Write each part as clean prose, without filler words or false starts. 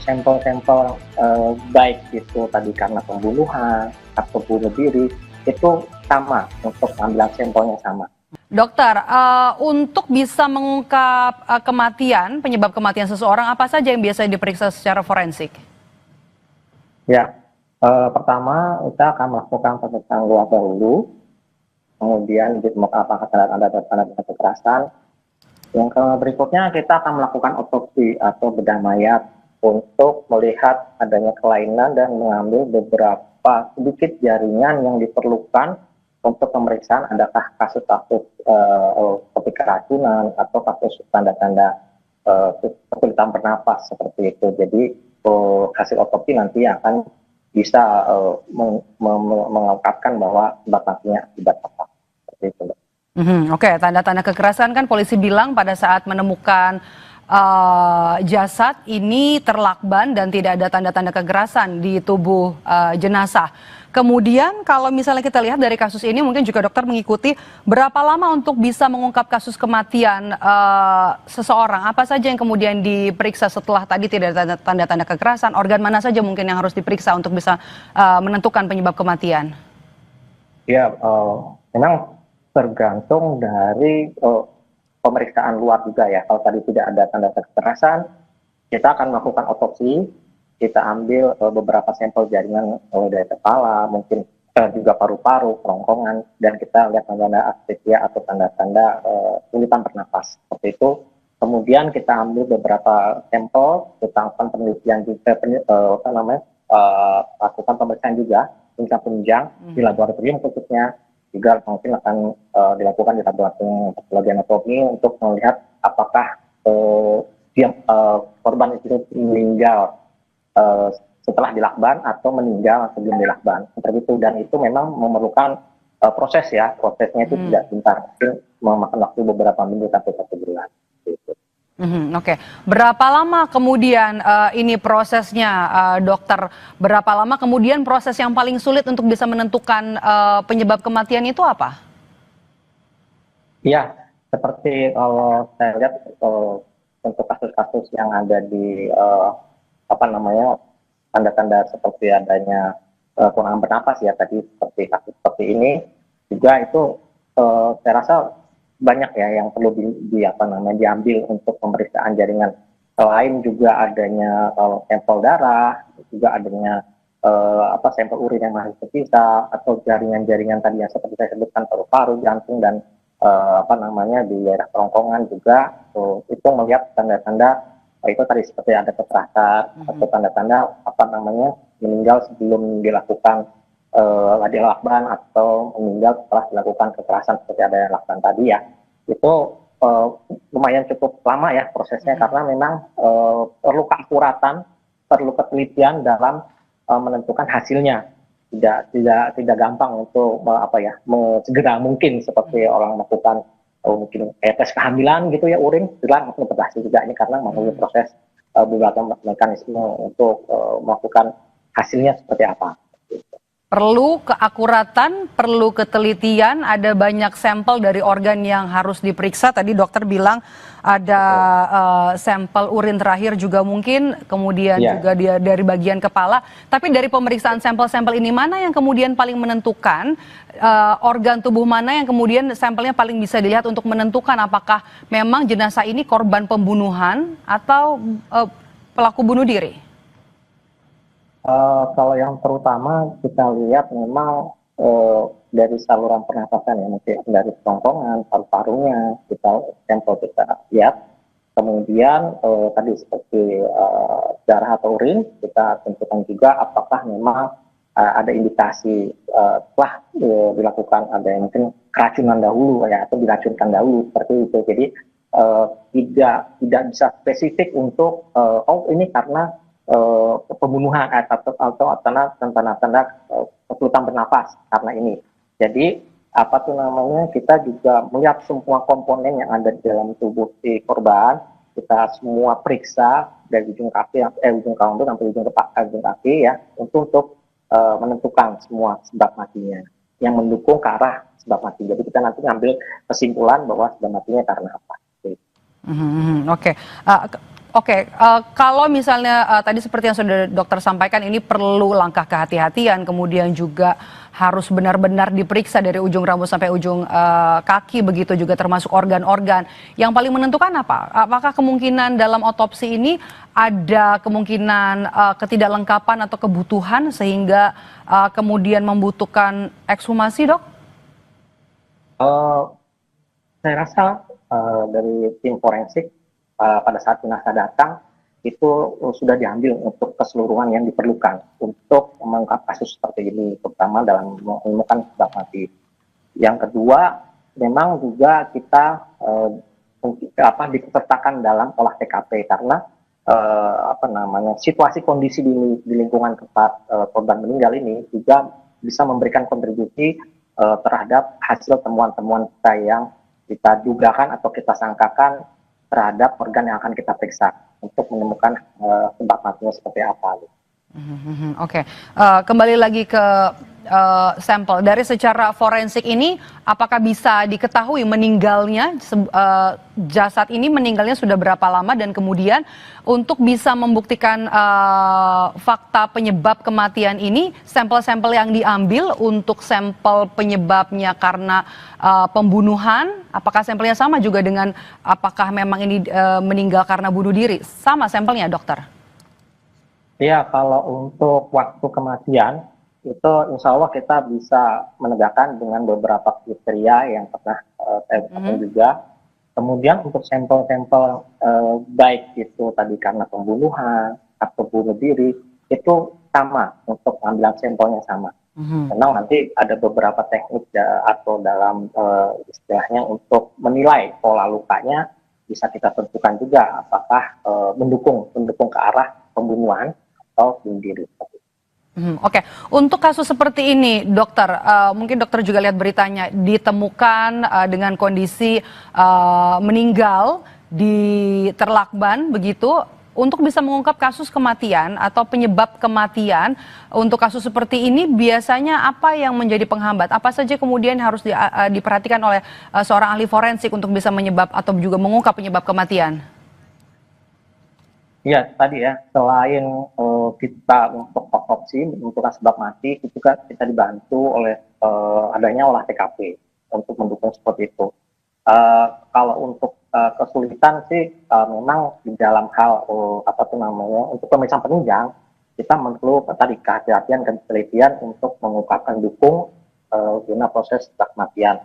sampel-sampel baik itu tadi karena pembunuhan atau bunuh diri itu sama untuk pengambilan sampelnya sama. Dokter, untuk bisa mengungkap penyebab kematian seseorang, apa saja yang biasa diperiksa secara forensik? Ya, pertama kita akan melakukan pemeriksaan keluarga dulu, kemudian ditemukan apakah tanda-tanda kekerasan. Yang berikutnya kita akan melakukan otopsi atau bedah mayat untuk melihat adanya kelainan dan mengambil beberapa sedikit jaringan yang diperlukan untuk pemeriksaan adakah kasus-kasus seperti keracunan atau kasus tanda-tanda kesulitan bernapas seperti itu. Jadi hasil otopsi nanti akan bisa mengungkapkan bahwa sebab matinya akibat apa. Seperti itu. Oke, tanda-tanda kekerasan kan polisi bilang pada saat menemukan jasad ini terlakban dan tidak ada tanda-tanda kekerasan di tubuh jenazah. Kemudian kalau misalnya kita lihat dari kasus ini, mungkin juga dokter mengikuti, berapa lama untuk bisa mengungkap kasus kematian seseorang? Apa saja yang kemudian diperiksa setelah tadi tidak ada tanda-tanda kekerasan? Organ mana saja mungkin yang harus diperiksa untuk bisa menentukan penyebab kematian? Ya, memang tergantung dari pemeriksaan luar juga ya. Kalau tadi tidak ada tanda kekerasan, kita akan melakukan otopsi. Kita ambil beberapa sampel jaringan dari kepala, mungkin juga paru-paru, kerongkongan, dan kita lihat tanda-tanda asphyxia atau tanda-tanda kesulitan bernapas. Seperti itu. Kemudian kita ambil beberapa sampel, kita lakukan penelitian juga, lakukan pemeriksaan juga, penunjang di laboratorium khususnya, juga mungkin akan dilakukan di laboratorium patologi anatomi untuk melihat apakah korban itu meninggal setelah dilakban atau meninggal sebelum dilakban. Seperti itu, dan itu memang memerlukan proses ya, prosesnya itu tidak sebentar, mungkin memakan waktu beberapa minggu sampai 1 bulan. Gitu. Oke. Berapa lama kemudian ini prosesnya, dokter? Berapa lama kemudian proses yang paling sulit untuk bisa menentukan penyebab kematian itu apa? Iya, seperti kalau saya lihat untuk kasus-kasus yang ada di tanda-tanda seperti adanya kurangan bernapas ya tadi, seperti kasus seperti ini juga itu saya rasa banyak ya yang perlu diambil untuk pemeriksaan jaringan. Selain juga adanya sampel darah, juga adanya sampel urin yang masih tersisa, atau jaringan-jaringan tadi yang seperti saya sebutkan, paru-paru, jantung, dan di daerah kerongkongan juga, itu melihat tanda-tanda itu tadi seperti ada kekerasan atau tanda-tanda meninggal sebelum dilakukan lakban atau meninggal setelah dilakukan kekerasan seperti ada yang lakban tadi ya. Itu lumayan cukup lama ya prosesnya, karena memang perlu keakuratan, perlu ketelitian dalam menentukan hasilnya. Tidak gampang untuk segera mungkin seperti orang melakukan mungkin tes kehamilan gitu ya, urin bilang berhasil juga ini karena melalui proses beberapa mekanisme untuk melakukan hasilnya seperti apa. Perlu keakuratan, perlu ketelitian, ada banyak sampel dari organ yang harus diperiksa. Tadi dokter bilang ada sampel urin terakhir juga mungkin, kemudian juga dari bagian kepala. Tapi dari pemeriksaan sampel-sampel ini, mana yang kemudian paling menentukan organ tubuh mana yang kemudian sampelnya paling bisa dilihat untuk menentukan apakah memang jenazah ini korban pembunuhan atau pelaku bunuh diri? Kalau yang terutama kita lihat memang dari saluran pernapasan ya, mungkin dari kerongkongan, paru-parunya sampel kita lihat. Kemudian tadi seperti darah atau urin kita tentukan juga apakah memang ada indikasi telah dilakukan ada yang mungkin keracunan dahulu ya, atau diracunkan dahulu seperti itu. Jadi tidak bisa spesifik untuk ini karena pembunuhan atau tanda-tanda kesulitan bernapas karena ini. Jadi kita juga melihat semua komponen yang ada di dalam tubuh si korban, kita semua periksa dari ujung kaki sampai ujung kaki ya, untuk menentukan semua sebab matinya yang mendukung ke arah sebab mati. Jadi kita nanti ngambil kesimpulan bahwa sebab matinya karena apa. Oke. Oke, kalau misalnya tadi seperti yang sudah dokter sampaikan ini perlu langkah kehati-hatian, kemudian juga harus benar-benar diperiksa dari ujung rambut sampai ujung kaki, begitu juga termasuk organ-organ. Yang paling menentukan apa? Apakah kemungkinan dalam otopsi ini ada kemungkinan ketidaklengkapan atau kebutuhan sehingga kemudian membutuhkan ekshumasi, dok? Eh, saya rasa dari tim forensik pada saat jenazah datang itu sudah diambil untuk keseluruhan yang diperlukan untuk mengungkap kasus seperti ini, terutama dalam menemukan sebab mati. Yang kedua, memang juga kita diketetakan dalam olah TKP karena situasi kondisi di lingkungan tempat korban meninggal ini juga bisa memberikan kontribusi terhadap hasil temuan-temuan kita yang kita dugakan atau kita sangkakan terhadap organ yang akan kita periksa untuk menemukan sebab matinya seperti apa. Oke, kembali lagi ke sampel. Dari secara forensik ini, apakah bisa diketahui meninggalnya jasad ini meninggalnya sudah berapa lama dan kemudian untuk bisa membuktikan fakta penyebab kematian ini, sampel-sampel yang diambil untuk sampel penyebabnya karena pembunuhan, apakah sampelnya sama juga dengan apakah memang ini meninggal karena bunuh diri? Sama sampelnya, dokter? Ya, kalau untuk waktu kematian, itu insya Allah kita bisa menegakkan dengan beberapa kriteria yang pernah saya ucapkan juga. Kemudian untuk sampel-sampel baik itu tadi karena pembunuhan atau bunuh diri, itu sama untuk pengambilan sampelnya sama. Memang nanti ada beberapa teknik atau dalam istilahnya untuk menilai pola lukanya bisa kita tentukan juga apakah mendukung ke arah pembunuhan atau bunuh diri. Oke, untuk kasus seperti ini, dokter, mungkin dokter juga lihat beritanya, ditemukan dengan kondisi meninggal di Terlakban, begitu. Untuk bisa mengungkap kasus kematian atau penyebab kematian, untuk kasus seperti ini biasanya apa yang menjadi penghambat? Apa saja kemudian harus diperhatikan oleh seorang ahli forensik untuk bisa menyebab atau juga mengungkap penyebab kematian? Ya, tadi ya, selain kita untuk otopsi, menentukan sebab mati, itu juga kita dibantu oleh adanya olah TKP untuk mendukung seperti itu. Kalau untuk kesulitan sih, memang di dalam hal untuk pemeriksaan penunjang, kita perlu tadi kehati-hatian dan penelitian untuk mengungkapkan dukung guna proses kematian.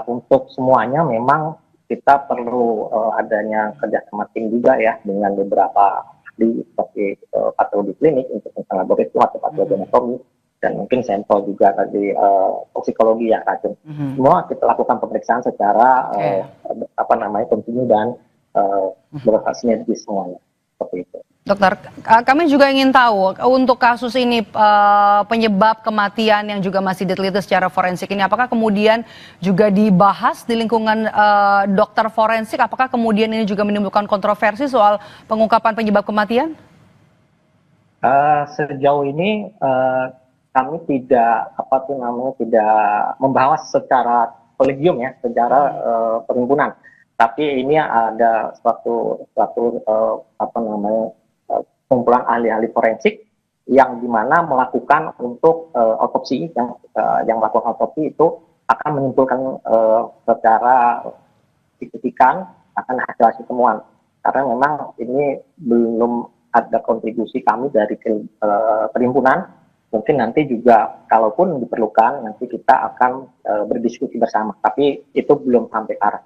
Untuk semuanya memang kita perlu adanya kerjasama tim juga ya dengan beberapa ahli seperti patologi klinik untuk laboratorium atau patologi anatomi dan mungkin sampel juga tadi toksikologi ya racun. Semua kita lakukan pemeriksaan secara kontinu dan bersinergis semuanya seperti itu. Dokter, kami juga ingin tahu untuk kasus ini penyebab kematian yang juga masih diteliti secara forensik ini, apakah kemudian juga dibahas di lingkungan dokter forensik? Apakah kemudian ini juga menimbulkan kontroversi soal pengungkapan penyebab kematian? Sejauh ini kami tidak tidak membahas secara kolegium ya, secara perhimpunan. Tapi ini ada suatu kumpulan ahli-ahli forensik yang dimana melakukan untuk otopsi yang melakukan otopsi itu akan menyimpulkan secara signifikan akan hasil temuan karena memang ini belum ada kontribusi kami dari perhimpunan. Mungkin nanti juga kalaupun diperlukan nanti kita akan berdiskusi bersama tapi itu belum sampai ke arah